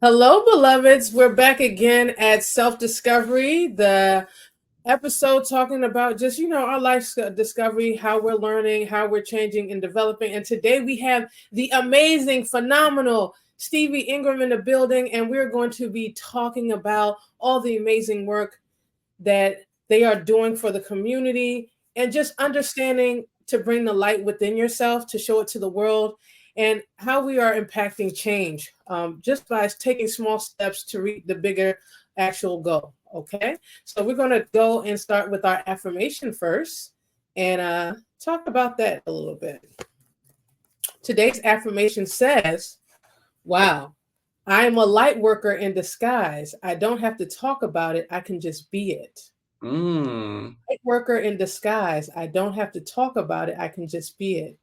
Hello, beloveds. We're back again at Self Discovery, the episode talking about just, our life discovery, how we're learning, how we're changing and developing. And today we have the amazing, phenomenal Stevie Inghram in the building, and we're going to be talking about all the amazing work that they are doing for the community and just understanding to bring the light within yourself, to show it to the world, and how we are impacting change just by taking small steps to reach the bigger actual goal. Okay, so we're going to go and start with our affirmation first and talk about that a little bit. Today's affirmation says, wow, I am a light worker in disguise. I don't have to talk about it. I can just be it. Light worker in disguise. I don't have to talk about it. I can just be it.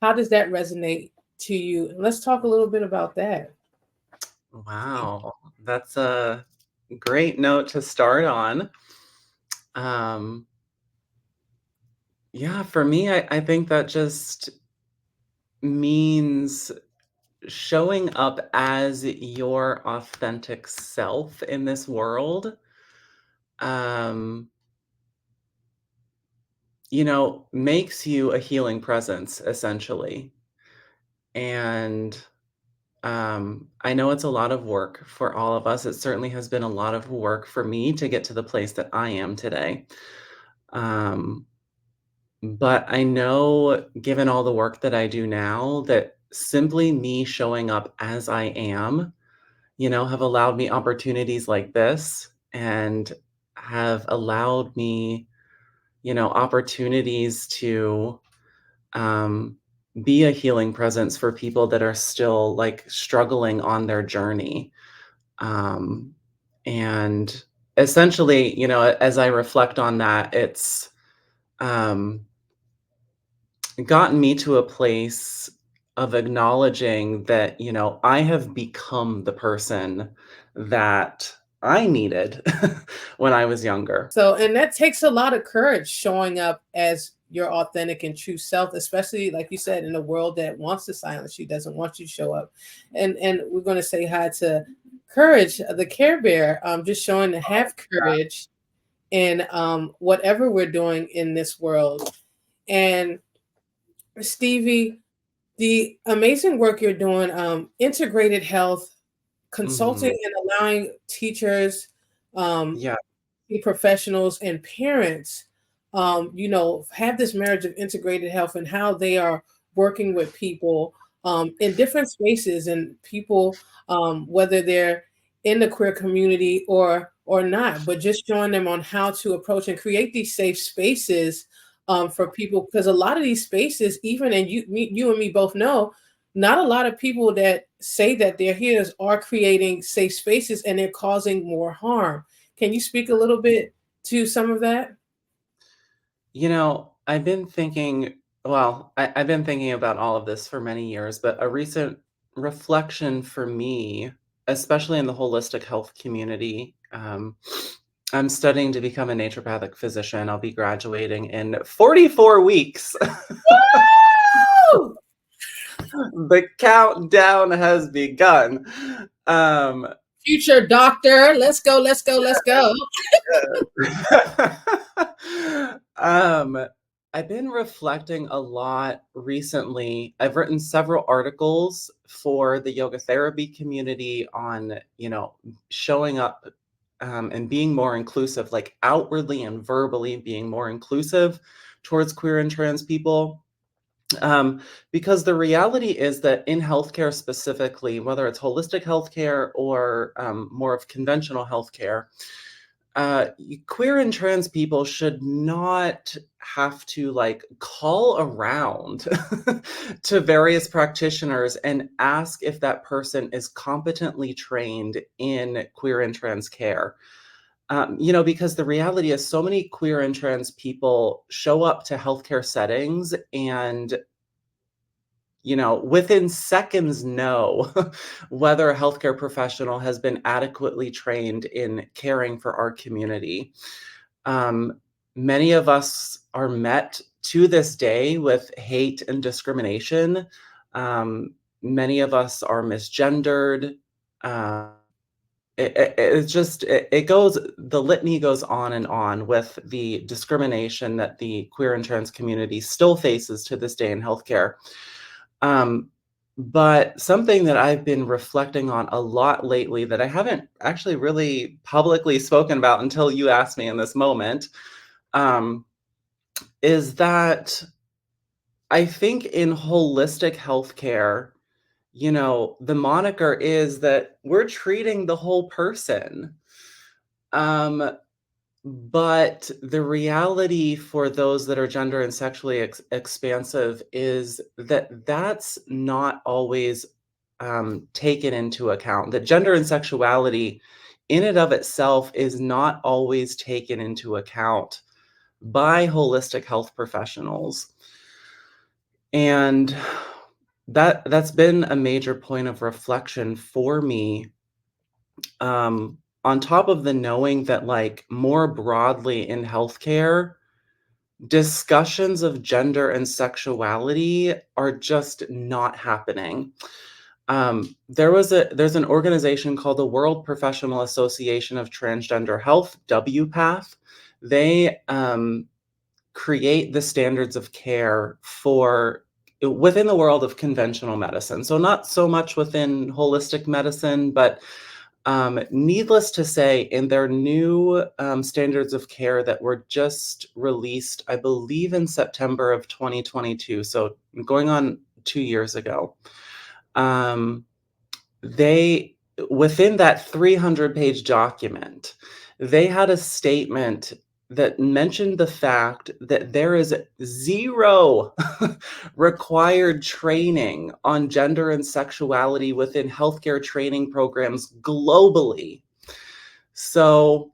How does that resonate to you? Let's talk a little bit about that. Wow, that's a great note to start on. Yeah, for me, I think that just means showing up as your authentic self in this world. Um, makes you a healing presence, essentially. And I know it's a lot of work for all of us. It certainly has been a lot of work for me to get to the place that I am today. Um, but I know, given all the work that I do now, that simply me showing up as I am, have allowed me opportunities like this and have allowed me, opportunities to um, be a healing presence for people that are still like struggling on their journey. Um, and essentially, as I reflect on that, it's um, gotten me to a place of acknowledging that, I have become the person that I needed when I was younger. So, and that takes a lot of courage, showing up as your authentic and true self, especially like you said, in a world that wants to silence you, doesn't want you to show up. And we're going to say hi to Courage, the Care Bear, just showing to have courage in whatever we're doing in this world. And Stevie, the amazing work you're doing, integrated health, consulting Mhm. and allowing teachers, um, Yeah. professionals, and parents, have this marriage of integrated health and how they are working with people in different spaces and people, whether they're in the queer community or not, but just showing them on how to approach and create these safe spaces for people, because a lot of these spaces, even and you and me both know, not a lot of people that say that they're healers are creating safe spaces, and they're causing more harm. Can you speak a little bit to some of that? I've been thinking, well, I've been thinking about all of this for many years, but a recent reflection for me, especially in the holistic health community, I'm studying to become a naturopathic physician. I'll be graduating in 44 weeks. Woo! The countdown has begun. Future doctor, let's go, let's go, let's go. um, I've been reflecting a lot recently. I've written several articles for the yoga therapy community on, showing up and being more inclusive, like outwardly and verbally being more inclusive towards queer and trans people. Because the reality is that in healthcare specifically, whether it's holistic healthcare or more of conventional healthcare, queer and trans people should not have to like call around to various practitioners and ask if that person is competently trained in queer and trans care. Because the reality is so many queer and trans people show up to healthcare settings and within seconds know whether a healthcare professional has been adequately trained in caring for our community. Um, Many of us are met to this day with hate and discrimination. Many of us are misgendered. it goes, the litany goes on and on with the discrimination that the queer and trans community still faces to this day in healthcare. Um, but something that I've been reflecting on a lot lately that I haven't actually really publicly spoken about until you asked me in this moment, um, is that I think in holistic healthcare, the moniker is that we're treating the whole person. Um, but the reality for those that are gender and sexually expansive is that that's not always taken into account. That gender and sexuality, in and of itself, is not always taken into account by holistic health professionals. And that's been a major point of reflection for me, on top of the knowing that, like, more broadly in healthcare, discussions of gender and sexuality are just not happening. There's an organization called the World Professional Association of Transgender Health, WPATH. They create the standards of care for within the world of conventional medicine. So not so much within holistic medicine, but needless to say, in their new standards of care that were just released, I believe in September of 2022, so going on 2 years ago, um, they, within that 300-page document, they had a statement that mentioned the fact that there is zero required training on gender and sexuality within healthcare training programs globally. So,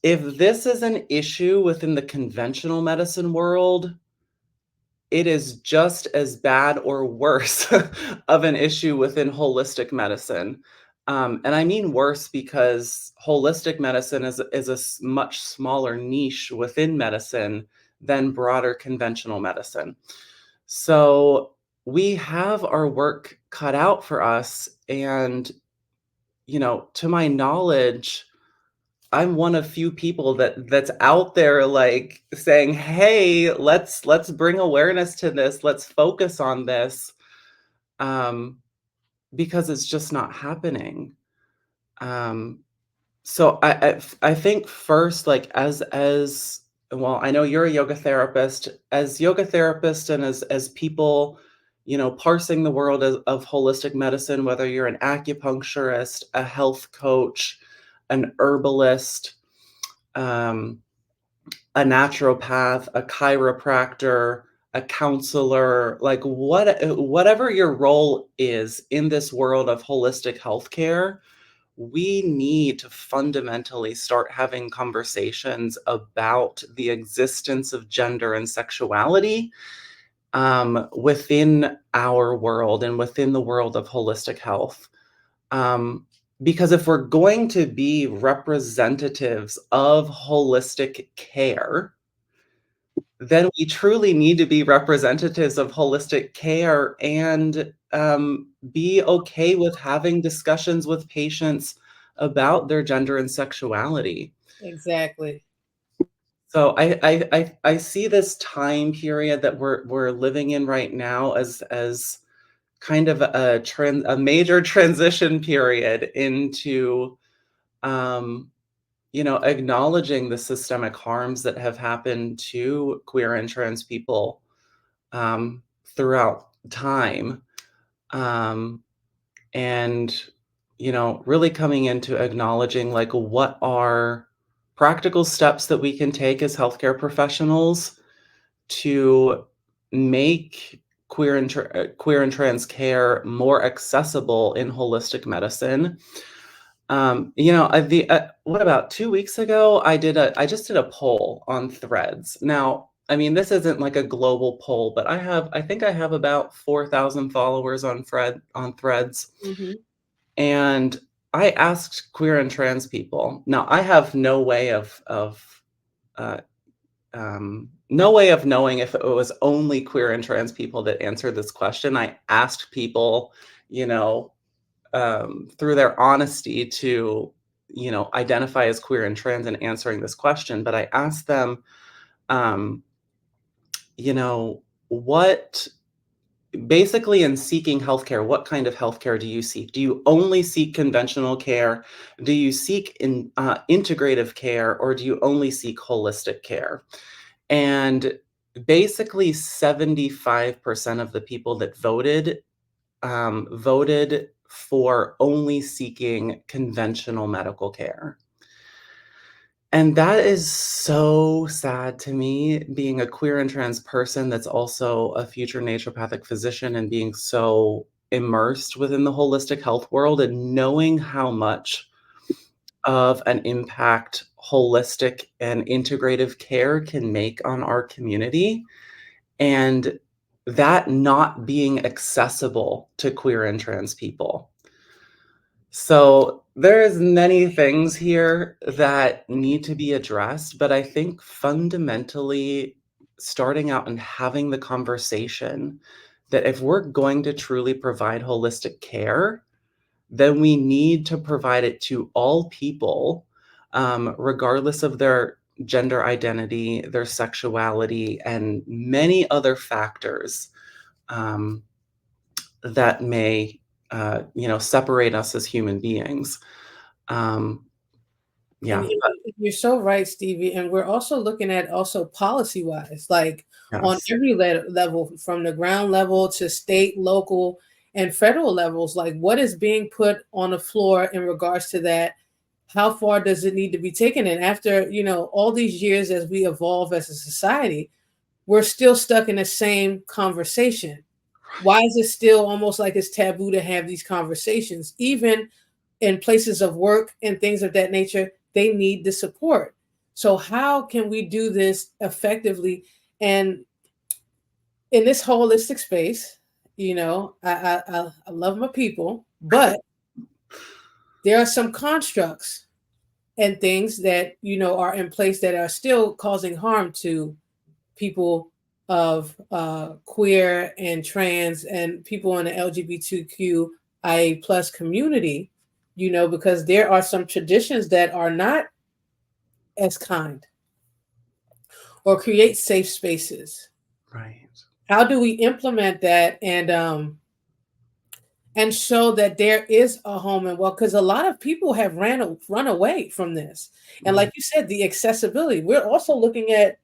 if this is an issue within the conventional medicine world, it is just as bad or worse of an issue within holistic medicine. And I mean worse because holistic medicine is a much smaller niche within medicine than broader conventional medicine. So we have our work cut out for us. And, to my knowledge, I'm one of few people that's out there, like, saying, "Hey, let's bring awareness to this. Let's focus on this," um, because it's just not happening. Um, so I think first, like, as well, I know you're a yoga therapist. As yoga therapist and as people, parsing the world of holistic medicine, whether you're an acupuncturist, a health coach, an herbalist, um, a naturopath, a chiropractor, a counselor, like whatever your role is in this world of holistic healthcare, we need to fundamentally start having conversations about the existence of gender and sexuality within our world and within the world of holistic health. Um, because if we're going to be representatives of holistic care, then we truly need to be representatives of holistic care and be okay with having discussions with patients about their gender and sexuality. Exactly. So I see this time period that we're living in right now as kind of a major transition period into um, acknowledging the systemic harms that have happened to queer and trans people throughout time. Um, and, really coming into acknowledging, like, what are practical steps that we can take as healthcare professionals to make queer and trans care more accessible in holistic medicine. What about 2 weeks ago? I just did a poll on Threads. Now, I mean, this isn't like a global poll, but I think I have about 4,000 followers on Threads, Hmm. and I asked queer and trans people. Now, I have uh, no way of knowing if it was only queer and trans people that answered this question. I asked people, you know, through their honesty to, identify as queer and trans and answering this question. But I asked them, um, you know, what basically in seeking healthcare, what kind of healthcare do you seek? Do you only seek conventional care? Do you seek integrative care, or do you only seek holistic care? And basically, 75% of the people that voted for only seeking conventional medical care. And that is so sad to me, being a queer and trans person that's also a future naturopathic physician and being so immersed within the holistic health world and knowing how much of an impact holistic and integrative care can make on our community, and that not being accessible to queer and trans people. So there's many things here that need to be addressed, but I think fundamentally starting out and having the conversation that if we're going to truly provide holistic care, then we need to provide it to all people, regardless of their gender identity, their sexuality, and many other factors um, that may, separate us as human beings. Um, And yeah. you're so right, Stevie. And we're also looking at also policy wise, like on Yes. every level, from the ground level to state, local, and federal levels, like what is being put on the floor in regards to that? How far does it need to be taken? And after, all these years as we evolve as a society, we're still stuck in the same conversation. Why is it still almost like it's taboo to have these conversations? Even in places of work and things of that nature, they need the support. So how can we do this effectively? And in this holistic space, I love my people, but there are some constructs and things that are in place that are still causing harm to people of queer and trans and people in the LGBTQIA plus community, because there are some traditions that are not as kind or create safe spaces. Right. How do we implement that and show that there is a home? And well, because a lot of people have run away from this, and Mhm. like you said, the accessibility. We're also looking at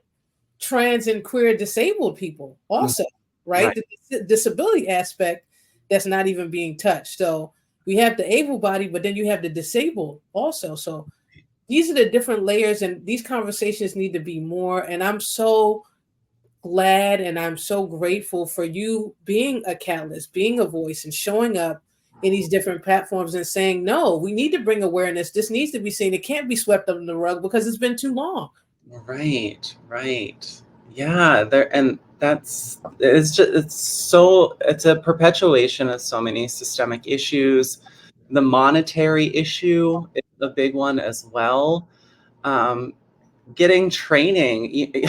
trans and queer disabled people Mhm. also, right? Right. The disability aspect that's not even being touched. So we have the able body, but then you have the disabled also. So these are the different layers, and these conversations need to be more. And I'm so glad and I'm so grateful for you being a catalyst, being a voice, and showing up in these different platforms and saying, no, we need to bring awareness. This needs to be seen. It can't be swept under the rug because it's been too long. Right. Right. Yeah. There, and it's a perpetuation of so many systemic issues. The monetary issue is a big one as well. Um, Getting training.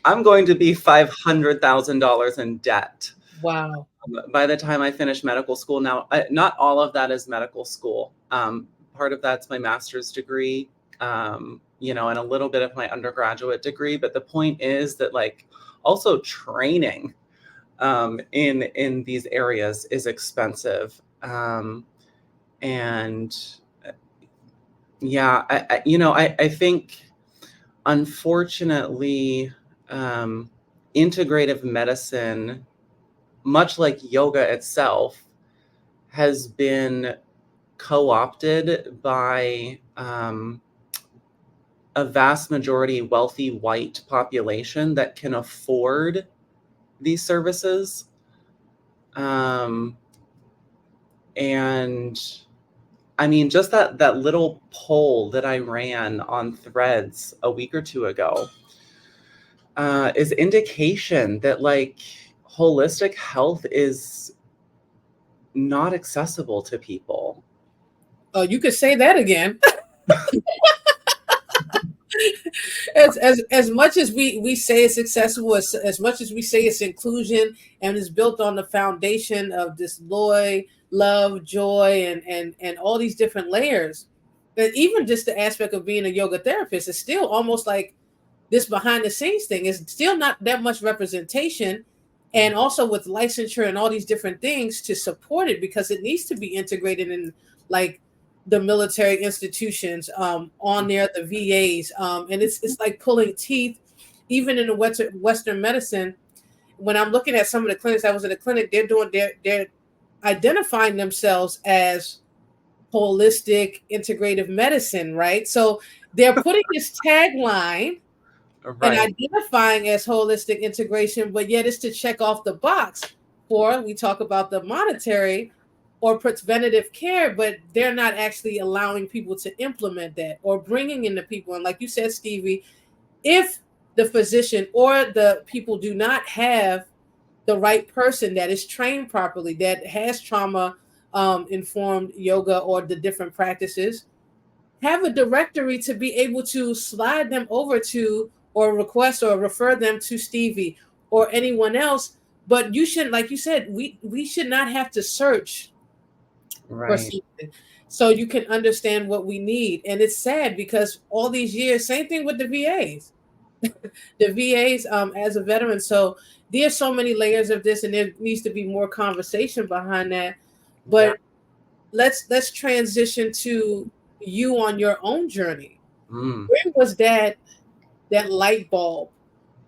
I'm going to be $500,000 in debt Wow. by the time I finish medical school. Now, not all of that is medical school. Part of that's my master's degree, and a little bit of my undergraduate degree. But the point is that, like, also training in these areas is expensive. And yeah, I think, unfortunately, integrative medicine, much like yoga itself, has been co-opted by a vast majority wealthy white population that can afford these services. Um, and I mean, just that little poll that I ran on Threads a week or two ago is indication that, like, holistic health is not accessible to people. Oh, you could say that again. as much as we say it's accessible, as much as we say it's inclusion and is built on the foundation of this love, joy, and all these different layers, that even just the aspect of being a yoga therapist is still almost like this behind the scenes thing is still not that much representation. And also with licensure and all these different things to support it, because it needs to be integrated in like the military institutions, on there, the VAs, and it's like pulling teeth, even in the Western medicine. When I'm looking at some of the clinics, I was in a clinic, they're identifying themselves as holistic integrative medicine, right? So they're putting this tagline and Right. identifying as holistic integration, but yet it's to check off the box for, we talk about the monetary or preventative care, but they're not actually allowing people to implement that or bringing in the people. And like you said, Stevie, if the physician or the people do not have the right person that is trained properly, that has trauma informed yoga or the different practices, have a directory to be able to slide them over to or request or refer them to Stevie or anyone else. But you shouldn't, like you said, we should not have to search for Right. something so you can understand what we need. And it's sad because all these years, same thing with the VAs. The VAs, as a veteran. So there's so many layers of this, and there needs to be more conversation behind that. Yeah. But let's transition to you on your own journey. Mm. Where was that light bulb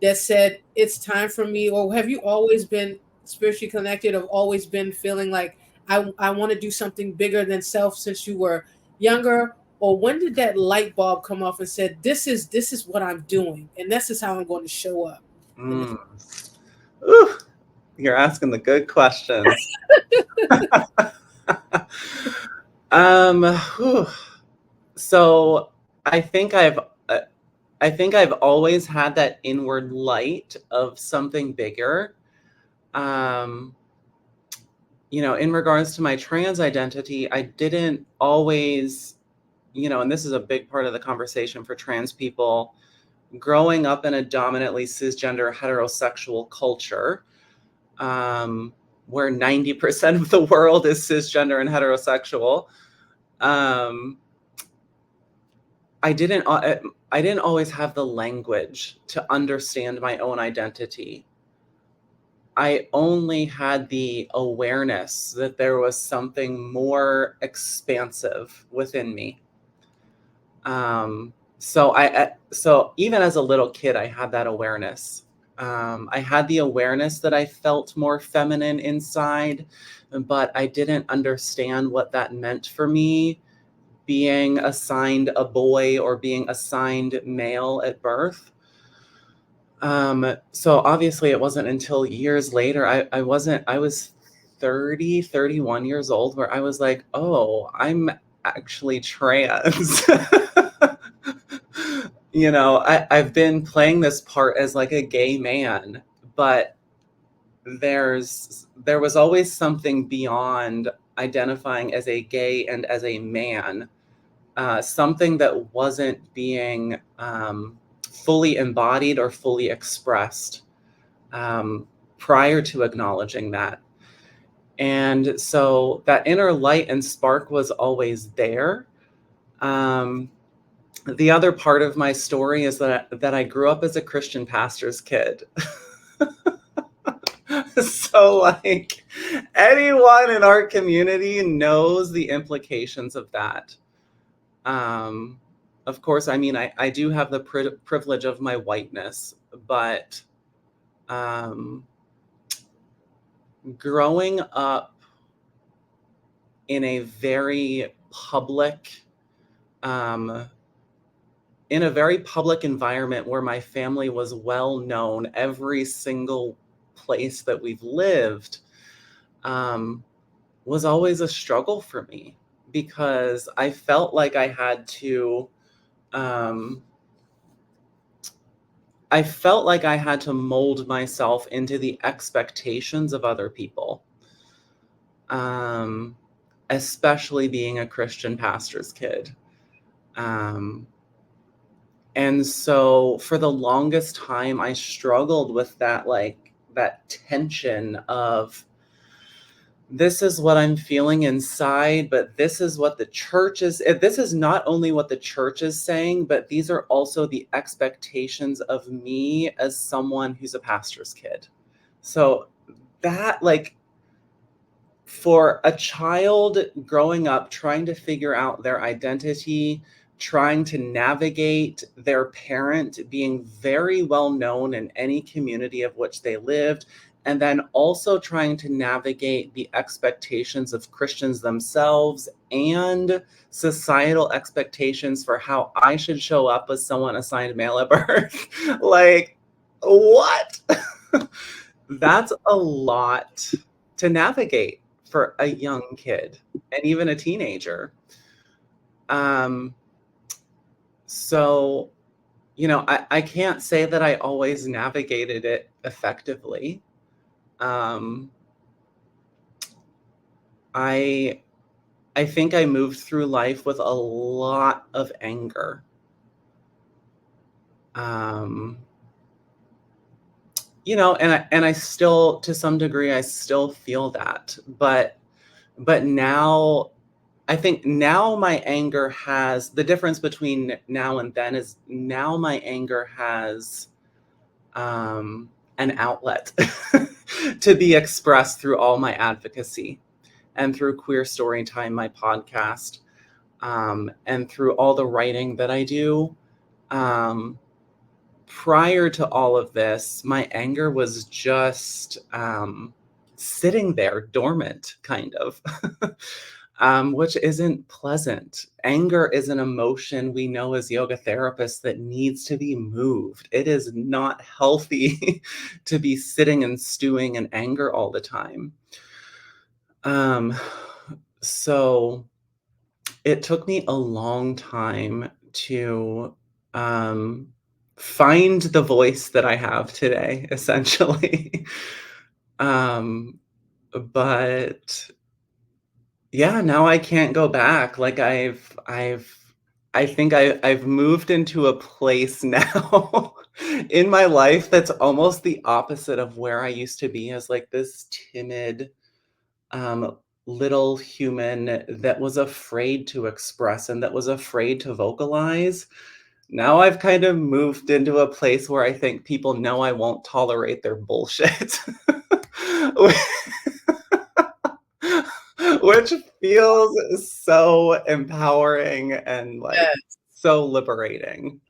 that said it's time for me? Or have you always been spiritually connected, or always been feeling like I want to do something bigger than self since you were younger? Or when did that light bulb come off and said, this is what I'm doing, and this is how I'm going to show up in this? Mm. Ooh, you're asking the good questions. Whew. So I think I've uh, I think I've always had that inward light of something bigger. Um, in regards to my trans identity, I didn't always, and this is a big part of the conversation for trans people, growing up in a dominantly cisgender heterosexual culture, where 90% of the world is cisgender and heterosexual. Um, I didn't I didn't always have the language to understand my own identity. I only had the awareness that there was something more expansive within me. So even as a little kid, I had that awareness. I had the awareness that I felt more feminine inside, but I didn't understand what that meant for me, being assigned a boy or being assigned male at birth. So obviously it wasn't until years later, I was 30, 31 years old, where I was like, oh, I'm actually trans. I've been playing this part as like a gay man, but there was always something beyond identifying as a gay and as a man, something that wasn't being fully embodied or fully expressed, prior to acknowledging that. And so that inner light and spark was always there. The other part of my story is that I grew up as a Christian pastor's kid. So like anyone in our community knows the implications of that. Of course, I mean, I do have the privilege of my whiteness, but um, growing up in a very public, um, in a very public environment where my family was well known, every single place that we've lived, um, was always a struggle for me, because I felt like um, I felt like I had to mold myself into the expectations of other people, um, especially being a Christian pastor's kid. Um, And so for the longest time, I struggled with that, like that tension of this is what I'm feeling inside, but this is what the church is. This is not only what the church is saying, but these are also the expectations of me as someone who's a pastor's kid. So that, like, for a child growing up, trying to figure out their identity, trying to navigate their parent being very well known in any community of which they lived, and then also trying to navigate the expectations of Christians themselves and societal expectations for how I should show up as someone assigned male at birth. Like, what? That's a lot to navigate for a young kid and even a teenager. Um, so, I can't say that I always navigated it effectively. Um, I I think I moved through life with a lot of anger. Um, and I still, to some degree, I still feel that, but now I think now my anger has the difference between now and then is now my anger has an outlet to be expressed through all my advocacy and through Queer Storytime, my podcast, and through all the writing that I do. Um, Prior to all of this, my anger was just sitting there dormant, kind of. Which isn't pleasant. Anger is an emotion we know as yoga therapists that needs to be moved. It is not healthy to be sitting and stewing in anger all the time. Um, so it took me a long time to um, find the voice that I have today, essentially. um, but yeah, now I can't go back. Like I think I've moved into a place now in my life that's almost the opposite of where I used to be as like this timid um little human that was afraid to express and that was afraid to vocalize. Now I've kind of moved into a place where I think people know I won't tolerate their bullshit. Which feels so empowering and, like, Yes, so liberating.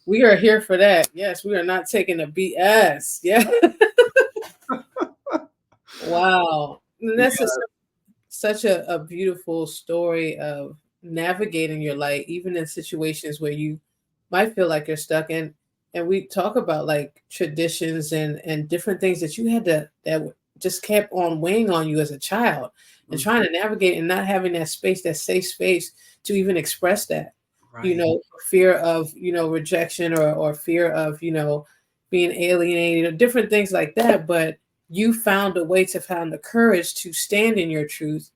we are here for that. Yes, we are not taking a BS. Yeah. Wow. And that's Yeah, such a beautiful story of navigating your life, even in situations where you might feel like you're stuck. And we talk about like traditions and different things that you had to just kept on weighing on you as a child and mhm, trying to navigate and not having that space, that safe space to even express that, right, for fear of, rejection or fear of, being alienated or different things like that. But you found a way to find the courage to stand in your truth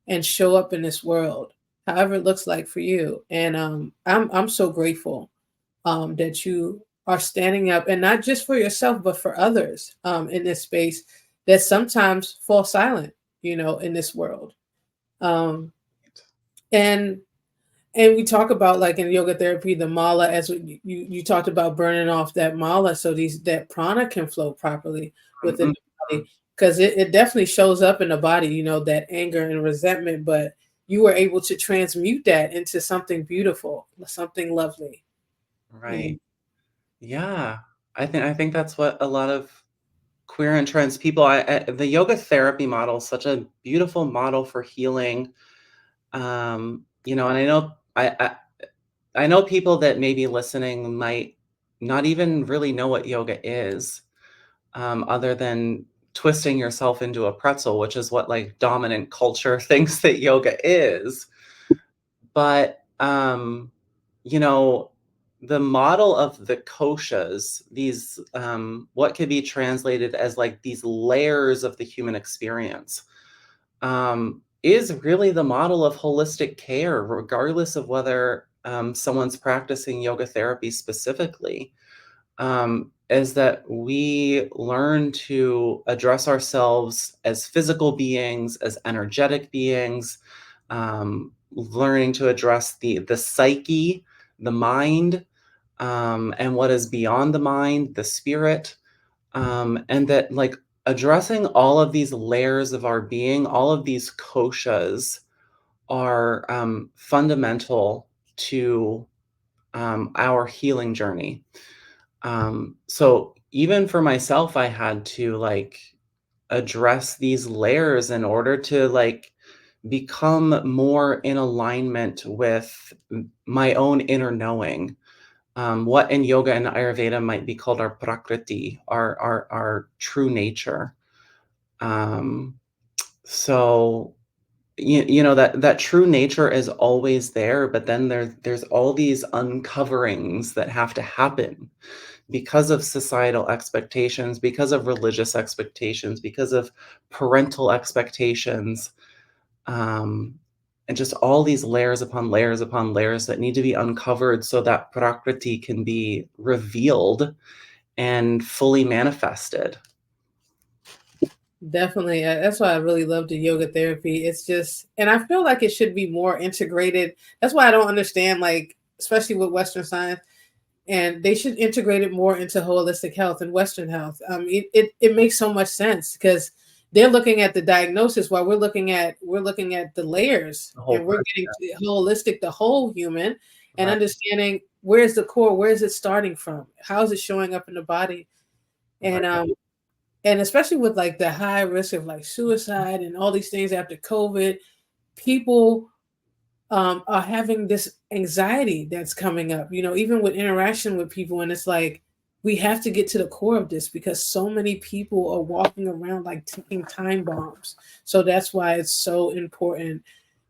and show up in this world, however it looks like for you. And I'm so grateful that you are standing up and not just for yourself, but for others in this space that sometimes fall silent, in this world. Um, and and we talk about like in yoga therapy, the mala, as you talked about burning off that mala so that prana can flow properly within mhm, the body. Because it definitely shows up in the body, that anger and resentment, but you were able to transmute that into something beautiful, something lovely. You know? right. Yeah, I think that's what a lot of queer and trans people the yoga therapy model is such a beautiful model for healing. And I know people that may be listening might not even really know what yoga is. Other than twisting yourself into a pretzel, which is what like dominant culture thinks that yoga is. But you know, the model of the koshas, these what could be translated as like these layers of the human experience, is really the model of holistic care, regardless of whether someone's practicing yoga therapy specifically, is that we learn to address ourselves as physical beings, as energetic beings, learning to address the psyche, the mind, and what is beyond the mind, the spirit, and that like addressing all of these layers of our being, all of these koshas are fundamental to our healing journey. So even for myself, I had to like address these layers in order to like become more in alignment with my own inner knowing. What in yoga and Ayurveda might be called our prakriti, our true nature. Um, so you know that true nature is always there, but then there's all these uncoverings that have to happen because of societal expectations, because of religious expectations, because of parental expectations, um, and just all these layers upon layers upon layers that need to be uncovered so that prakriti can be revealed and fully manifested. Definitely. That's why I really love the yoga therapy. It's just, and I feel like it should be more integrated. That's why I don't understand, like, especially with Western science, and they should integrate it more into holistic health and Western health. It makes so much sense because they're looking at the diagnosis while we're looking at the layers, The and whole we're getting person, to holistic, the whole human, and right, understanding where's the core, where is it starting from, how is it showing up in the body, and right. and especially with like the high risk of like suicide and all these things after COVID, people are having this anxiety that's coming up, even with interaction with people. And it's like, we have to get to the core of this because so many people are walking around like ticking time bombs. So that's why it's so important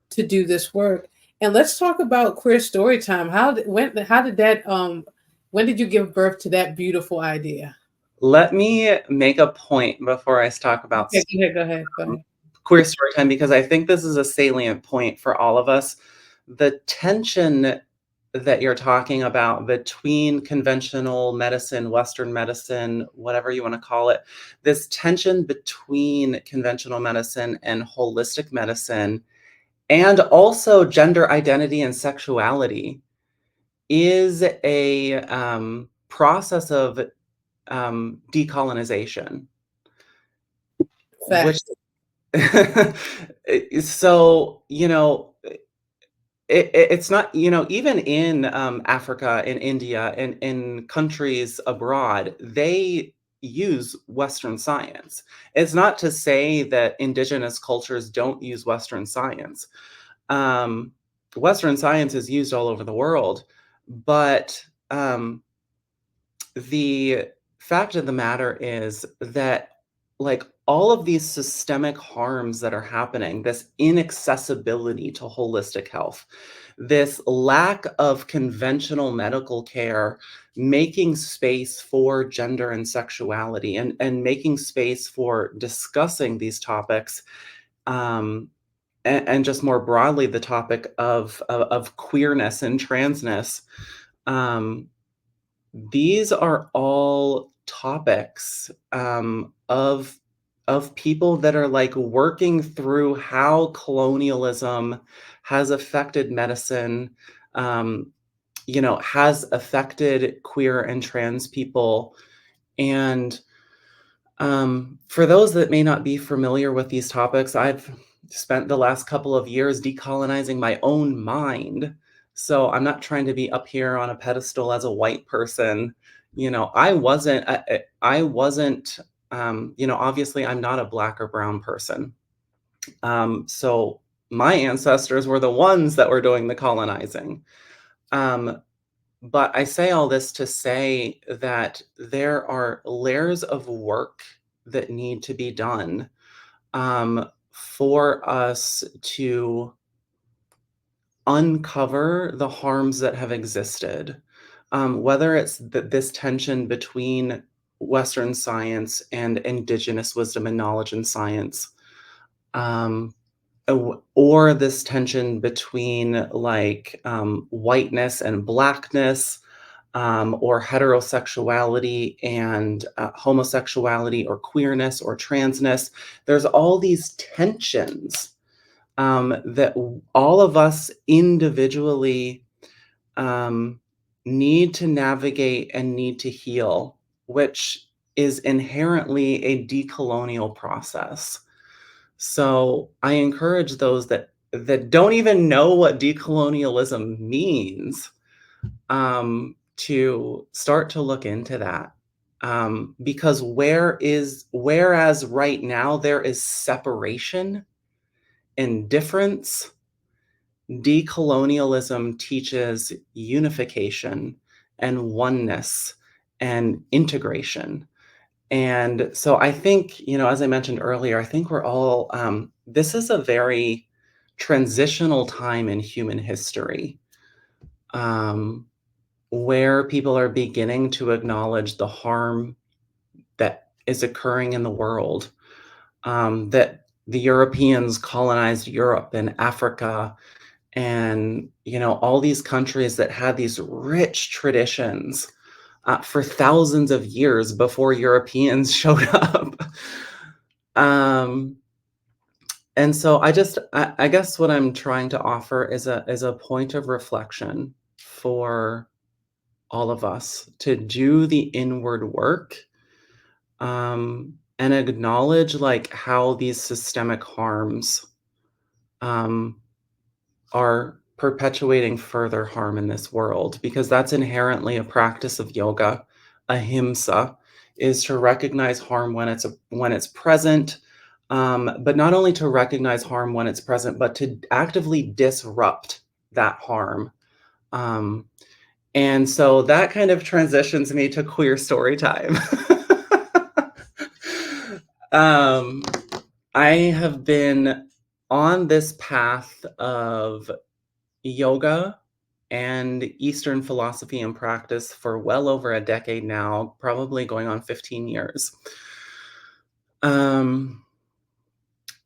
to do this work. And let's talk about queer story time. When did you give birth to that beautiful idea? Let me make a point before I talk about Okay, go ahead, go ahead, go um, ahead. queer story time because I think this is a salient point for all of us. The tension that you're talking about between conventional medicine, Western medicine, whatever you want to call it, this tension between conventional medicine and holistic medicine, and also gender identity and sexuality, is a process of decolonization, which Facts. so it's not, even in Africa, in India, and in countries abroad, they use Western science. It's not to say that indigenous cultures don't use Western science. Um, Western science is used all over the world, but the fact of the matter is that like all of these systemic harms that are happening, this inaccessibility to holistic health, this lack of conventional medical care, making space for gender and sexuality, and making space for discussing these topics, um, and just more broadly the topic of queerness and transness. um, these are all topics of people that are like working through how colonialism has affected medicine, um, has affected queer and trans people. And for those that may not be familiar with these topics, I've spent the last couple of years decolonizing my own mind. So I'm not trying to be up here on a pedestal as a white person. I wasn't, obviously I'm not a black or brown person. So my ancestors were the ones that were doing the colonizing. Um, but I say all this to say that there are layers of work that need to be done for us to uncover the harms that have existed. Whether it's this tension between Western science and indigenous wisdom and knowledge and science, um, or this tension between like whiteness and blackness, or heterosexuality and homosexuality, or queerness or transness. There's all these tensions that all of us individually um, need to navigate and need to heal, which is inherently a decolonial process. So I encourage those that don't even know what decolonialism means, to start to look into that. Because whereas right now there is separation and difference, decolonialism teaches unification and oneness and integration. And so I think, as I mentioned earlier, I think we're all, this is a very transitional time in human history, um, where people are beginning to acknowledge the harm that is occurring in the world, that the Europeans colonized Europe and Africa, and all these countries that had these rich traditions for thousands of years before Europeans showed up. um, and so I guess what I'm trying to offer is a point of reflection for all of us to do the inward work, and acknowledge like how these systemic harms um, are perpetuating further harm in this world, because that's inherently a practice of yoga. Ahimsa is to recognize harm when it's present, but not only to recognize harm when it's present, but to actively disrupt that harm. Um, and so that kind of transitions me to queer story time. um, I have been on this path of yoga and Eastern philosophy and practice for well over a decade now, probably going on 15 years. Um,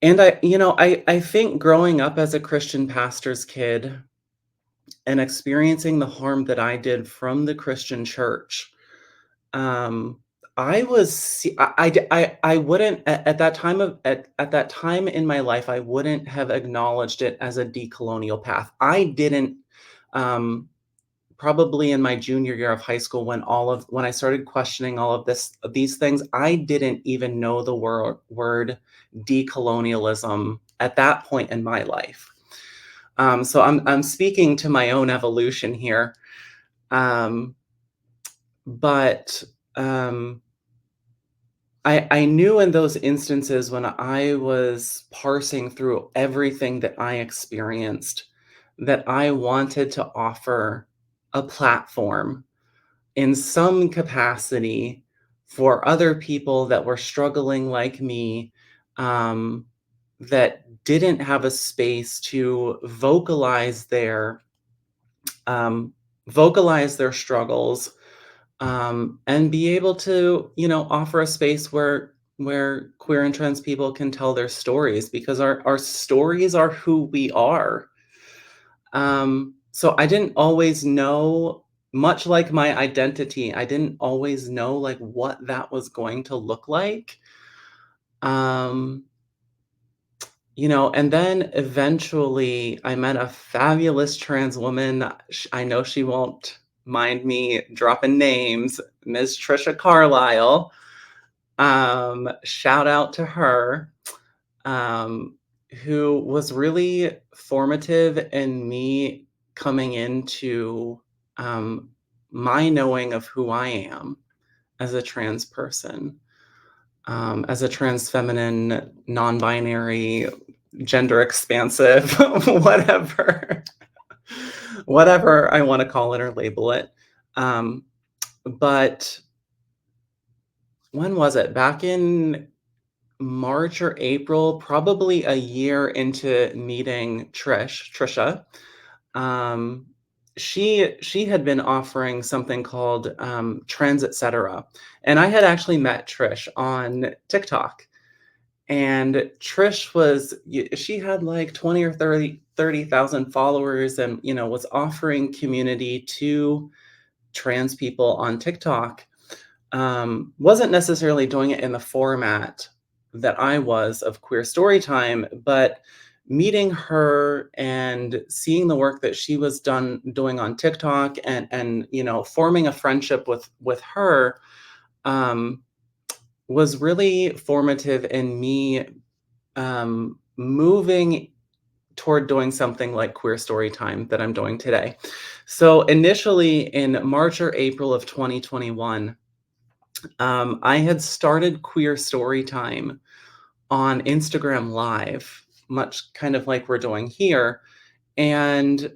and I think growing up as a Christian pastor's kid and experiencing the harm that I did from the Christian church, um, I was, I wouldn't at that time at that time in my life, I wouldn't have acknowledged it as a decolonial path. I didn't, um, probably in my junior year of high school, when I started questioning all of these things, I didn't even know the word decolonialism at that point in my life. So I'm speaking to my own evolution here. Um, but um, I knew in those instances when I was parsing through everything that I experienced, that I wanted to offer a platform in some capacity for other people that were struggling like me, that didn't have a space to um, vocalize their struggles, and be able to, offer a space where queer and trans people can tell their stories, because our stories are who we are. So I didn't always know, much like my identity, I didn't always know like what that was going to look like. Um, and then eventually I met a fabulous trans woman. I know she won't mind me dropping names, Ms. Trisha Carlisle. Shout out to her. um, who was really formative in me coming into, um, my knowing of who I am as a trans person, as a trans feminine, non binary, gender expansive, whatever, whatever I want to call it or label it. Um, but when was it? Back in March or April, probably a year into meeting Trisha, um, she had been offering something called Trends Etc. And I had actually met Trish on TikTok. And Trish she had like 20 or 30,000 followers, and, was offering community to trans people on TikTok. Wasn't necessarily doing it in the format that I was of Queer Storytime, but meeting her and seeing the work that she was doing on TikTok, and forming a friendship with her, um, was really formative in me moving toward doing something like Queer Storytime that I'm doing today. So initially in March or April of 2021, I had started Queer Storytime on Instagram Live, much kind of like we're doing here. And,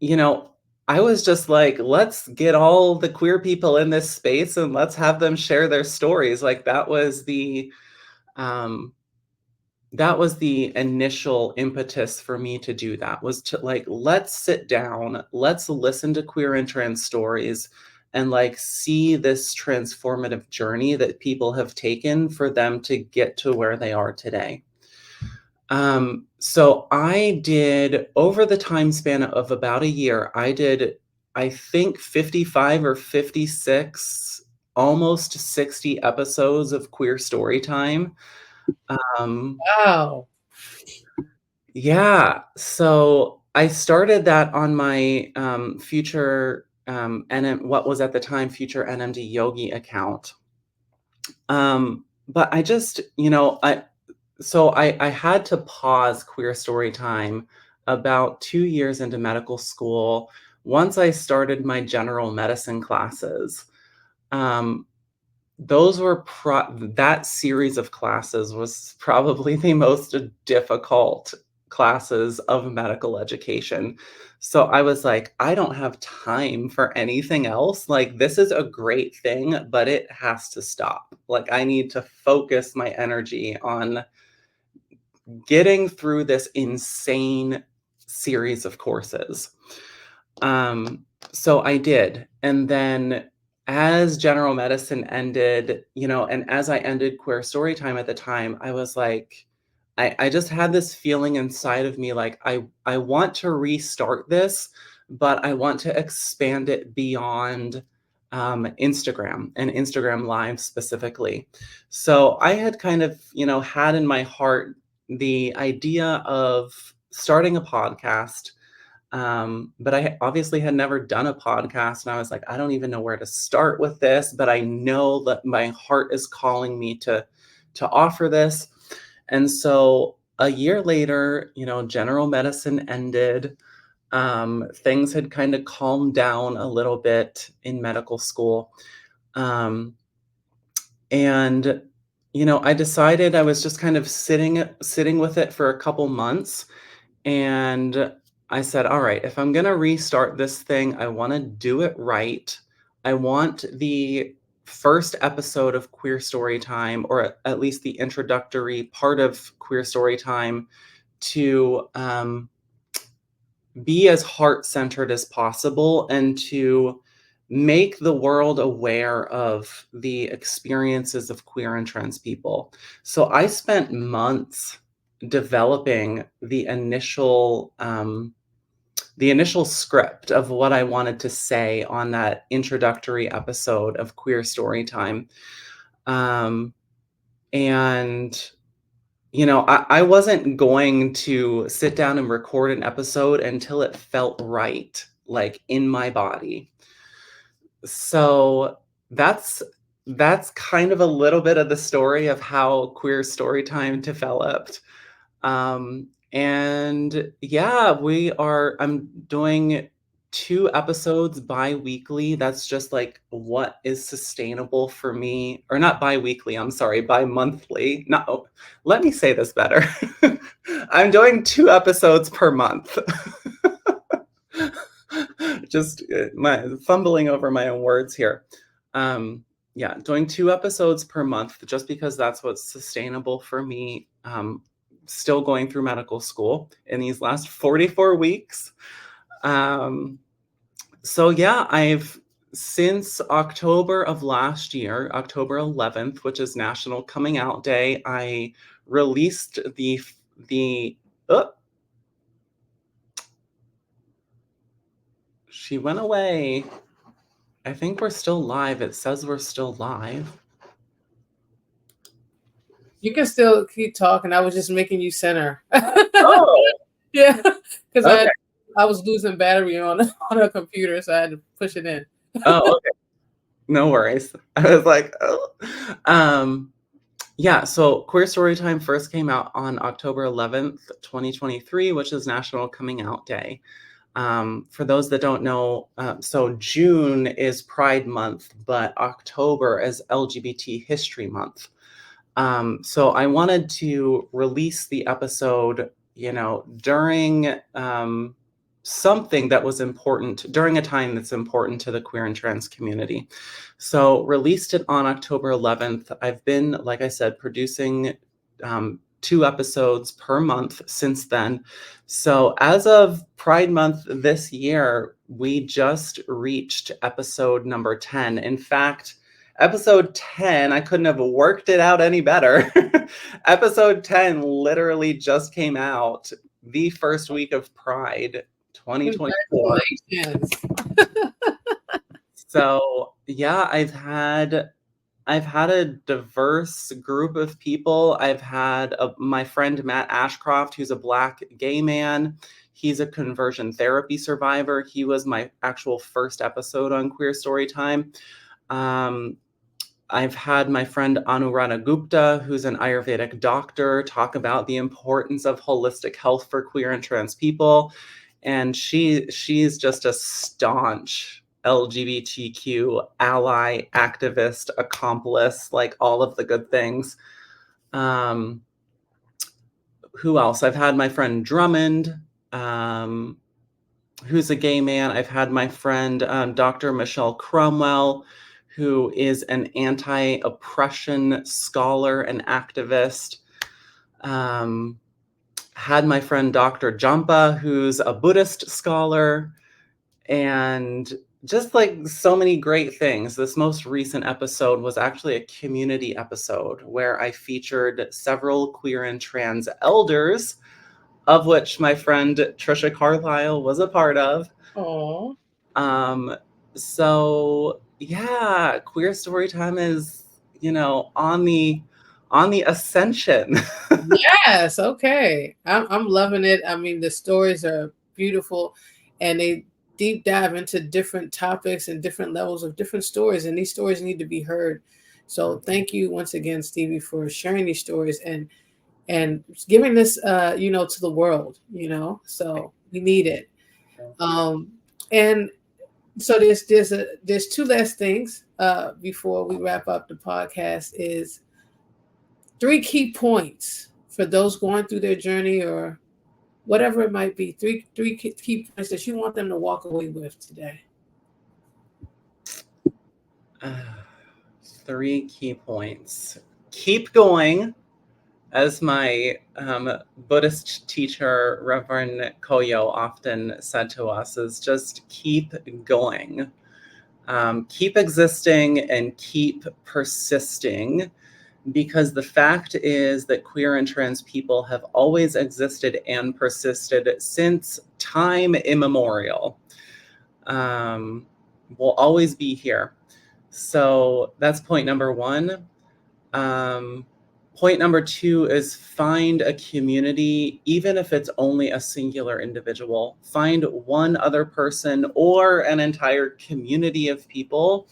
you know, I was just like, let's get all the queer people in this space and let's have them share their stories. Like um, that was the initial impetus for me to do that, was to like, let's sit down, let's listen to queer and trans stories, and like see this transformative journey that people have taken for them to get to where they are today. So I did, over the time span of about a year, I did, I think, 55 or 56, almost 60 episodes of Queer Storytime. Wow. Yeah, so I started that on my future what was at the time future NMD Yogi account. But I just, I had to pause Queer Story Time about 2 years into medical school. Once I started my general medicine classes, um, that series of classes was probably the most difficult classes of medical education. So I was like, I don't have time for anything else. Like, this is a great thing, but it has to stop. Like, I need to focus my energy on getting through this insane series of courses. Um, so I did. And then as general medicine ended, and as I ended Queer Storytime at the time, I was like, I just had this feeling inside of me, like, I want to restart this, but I want to expand it beyond Instagram and Instagram Live specifically. So I had kind of, had in my heart the idea of starting a podcast, but I obviously had never done a podcast, and I was like, I don't even know where to start with this, but I know that my heart is calling me to offer this. And so a year later, general medicine ended. Things had kind of calmed down a little bit in medical school. Um, and I decided I was just kind of sitting with it for a couple months, and I said, all right, if I'm going to restart this thing, I want to do it right. I want the first episode of Queer Storytime, or at least the introductory part of Queer Storytime, to be as heart-centered as possible and to make the world aware of the experiences of queer and trans people. So I spent months developing the initial script of what I wanted to say on that introductory episode of Queer Storytime. And I wasn't going to sit down and record an episode until it felt right, like in my body. So that's kind of a little bit of the story of how Queer Storytime developed. And yeah, I'm doing 2 episodes bi-weekly. That's just like what is sustainable for me, or not bi-weekly, I'm sorry, bi-monthly. No, let me say this better. I'm doing 2 episodes per month. Just my fumbling over my own words here. Yeah, doing 2 episodes per month just because that's what's sustainable for me. Still going through medical school in these last 44 weeks. So yeah, I've since October of last year, October 11th, which is National Coming Out Day, I released the she went away. I think we're still live. It says we're still live. You can still keep talking. I was just making you center. Oh, Yeah, because okay. I was losing battery on a computer, so I had to push it in. Oh, okay. No worries. I was like, oh. Yeah, so Queer Storytime first came out on October 11th, 2023, which is National Coming Out Day. For those that don't know, so June is Pride Month, but October is LGBT History Month. So I wanted to release the episode, during something that was important, during a time that's important to the queer and trans community. So released it on October 11th. I've been, like I said, producing 2 episodes per month since then. So as of Pride Month this year, we just reached episode number 10. In fact, episode 10, I couldn't have worked it out any better. Episode 10 literally just came out the first week of Pride 2024. Congratulations. So yeah, I've had a diverse group of people. I've had my friend Matt Ashcroft, who's a Black gay man. He's a conversion therapy survivor. He was my actual first episode on Queer Storytime. I've had my friend Anuradha Gupta, who's an Ayurvedic doctor, talk about the importance of holistic health for queer and trans people. And she's just a staunch LGBTQ ally, activist, accomplice, like all of the good things. Who else? I've had my friend Drummond, who's a gay man. I've had my friend Dr. Michelle Cromwell, who is an anti-oppression scholar and activist. Had my friend Dr. Jampa, who's a Buddhist scholar, and just like so many great things. This most recent episode was actually a community episode where I featured several queer and trans elders, of which my friend Trisha Carlisle was a part of. Oh. So yeah, Queer Storytime is, on the ascension. Yes, okay. I'm loving it. I mean, the stories are beautiful and they deep dive into different topics and different levels of different stories, and these stories need to be heard. So thank you once again, Stevie, for sharing these stories and giving this to the world, So we need it. And so there's two last things before we wrap up the podcast is 3 key points for those going through their journey or whatever it might be. Three key points that you want them to walk away with today. 3 key points. Keep going, as my Buddhist teacher, Reverend Koyo, often said to us, is just keep going. Keep existing and keep persisting, because the fact is that queer and trans people have always existed and persisted since time immemorial. We'll always be here. So that's point number 1. Point number 2 is find a community, even if it's only a singular individual. Find one other person or an entire community of people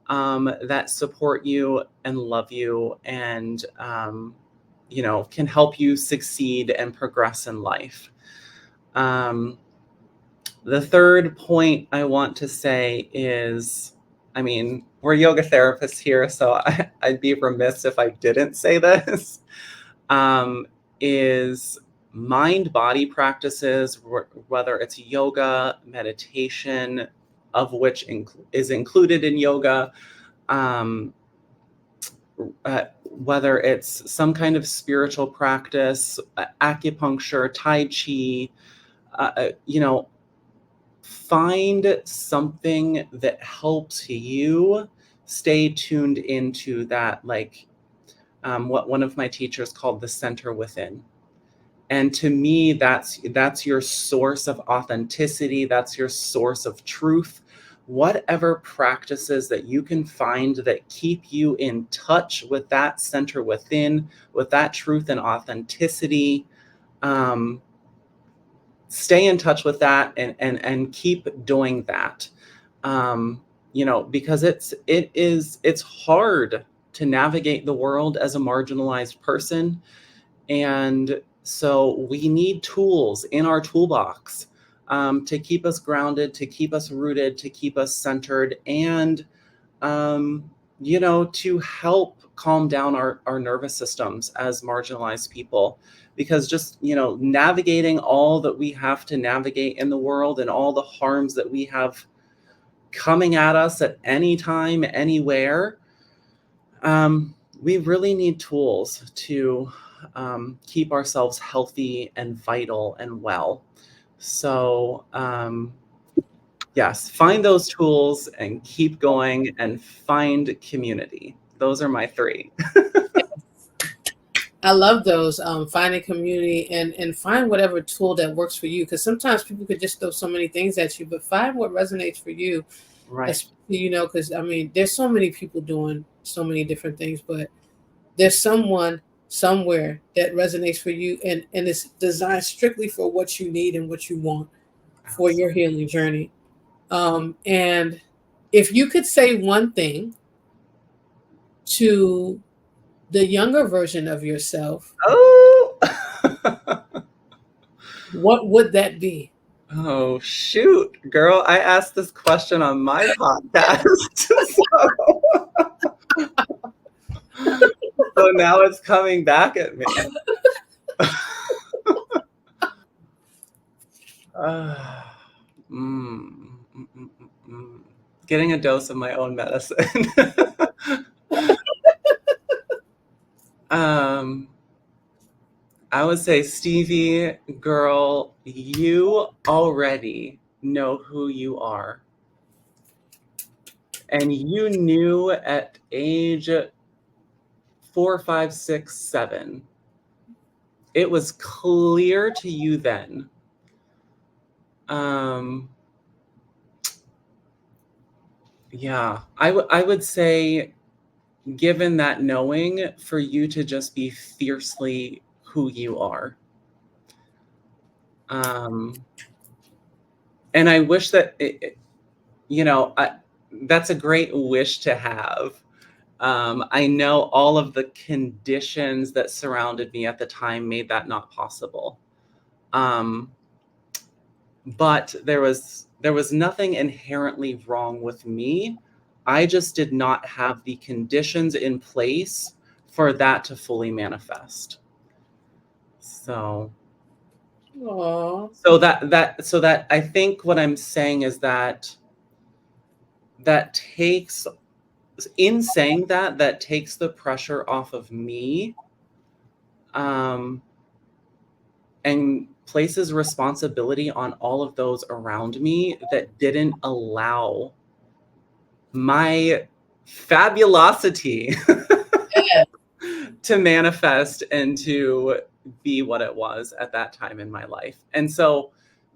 that support you and love you and, can help you succeed and progress in life. The third point I want to say is, we're yoga therapists here, so I'd be remiss if I didn't say this, is mind-body practices, whether it's yoga, meditation, of which is included in yoga, whether it's some kind of spiritual practice, acupuncture, Tai Chi, find something that helps you stay tuned into that, like what one of my teachers called the center within. And to me, that's your source of authenticity, that's your source of truth. Whatever practices that you can find that keep you in touch with that center within, with that truth and authenticity, um, stay in touch with that, and keep doing that. Because it's hard to navigate the world as a marginalized person. And so we need tools in our toolbox, to keep us grounded, to keep us rooted, to keep us centered, and to help calm down our nervous systems as marginalized people. Because just, navigating all that we have to navigate in the world and all the harms that we have coming at us at any time, anywhere, we really need tools to keep ourselves healthy and vital and well. So, yes, find those tools and keep going and find community. Those are my 3. I love those. Finding community and find whatever tool that works for you. Because sometimes people could just throw so many things at you, but find what resonates for you. Right. Because there's so many people doing so many different things, but there's someone somewhere that resonates for you, and it's designed strictly for what you need and what you want for your healing journey. And if you could say one thing to the younger version of yourself, Oh. what would that be? Oh, shoot, girl. I asked this question on my podcast. So now it's coming back at me. Getting a dose of my own medicine. I would say, Stevie, girl, you already know who you are. And you knew at age 4, 5, 6, 7. It was clear to you then. Yeah, I would say, given that knowing, for you to just be fiercely who you are. And I wish that, that's a great wish to have. I know all of the conditions that surrounded me at the time made that not possible. But there was nothing inherently wrong with me. I just did not have the conditions in place for that to fully manifest. So Aww. so that I think what I'm saying is that takes in saying that takes the pressure off of me, and places responsibility on all of those around me that didn't allow my fabulosity to manifest and to be what it was at that time in my life. And so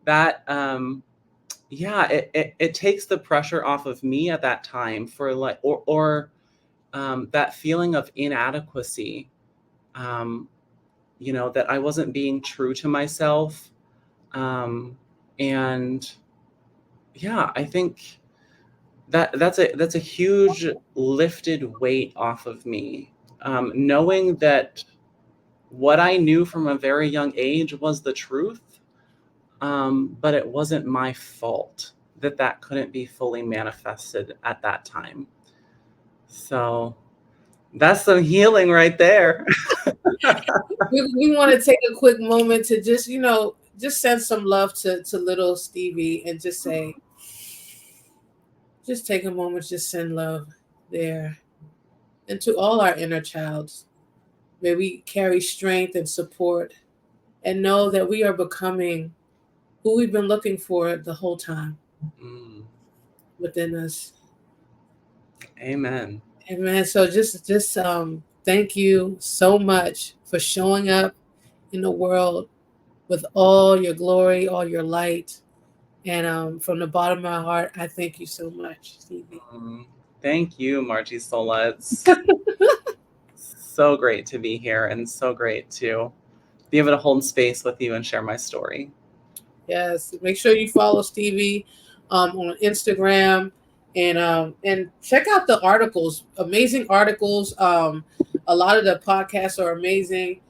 that, it takes the pressure off of me at that time for like, or that feeling of inadequacy, that I wasn't being true to myself. And yeah, I think that's a huge lifted weight off of me. Knowing that what I knew from a very young age was the truth, but it wasn't my fault that couldn't be fully manifested at that time. So that's some healing right there. We want to take a quick moment to just send some love to little Stevie and just say, just take a moment, just send love there, and to all our inner childs. May we carry strength and support and know that we are becoming who we've been looking for the whole time Mm. within us. Amen. And man, so just thank you so much for showing up in the world with all your glory, all your light. And from the bottom of my heart, I thank you so much, Stevie. Thank you, Margie Sola. It's so great to be here and so great to be able to hold space with you and share my story. Yes, make sure you follow Stevie on Instagram and check out the articles. Amazing articles. A lot of the podcasts are amazing.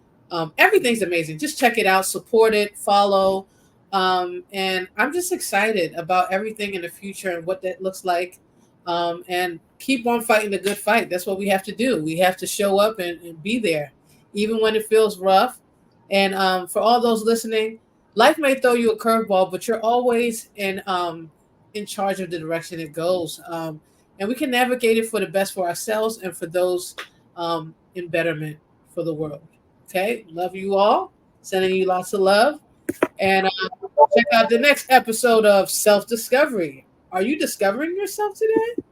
Everything's amazing. Just check it out, support it, follow. And I'm just excited about everything in the future and what that looks like. And keep on fighting the good fight. That's what we have to do. We have to show up and be there, even when it feels rough. And for all those listening, life may throw you a curveball, but you're always in charge of the direction it goes. And we can navigate it for the best for ourselves and for those in betterment for the world. Okay, love you all. Sending you lots of love. And check out the next episode of Self Discovery. Are you discovering yourself today?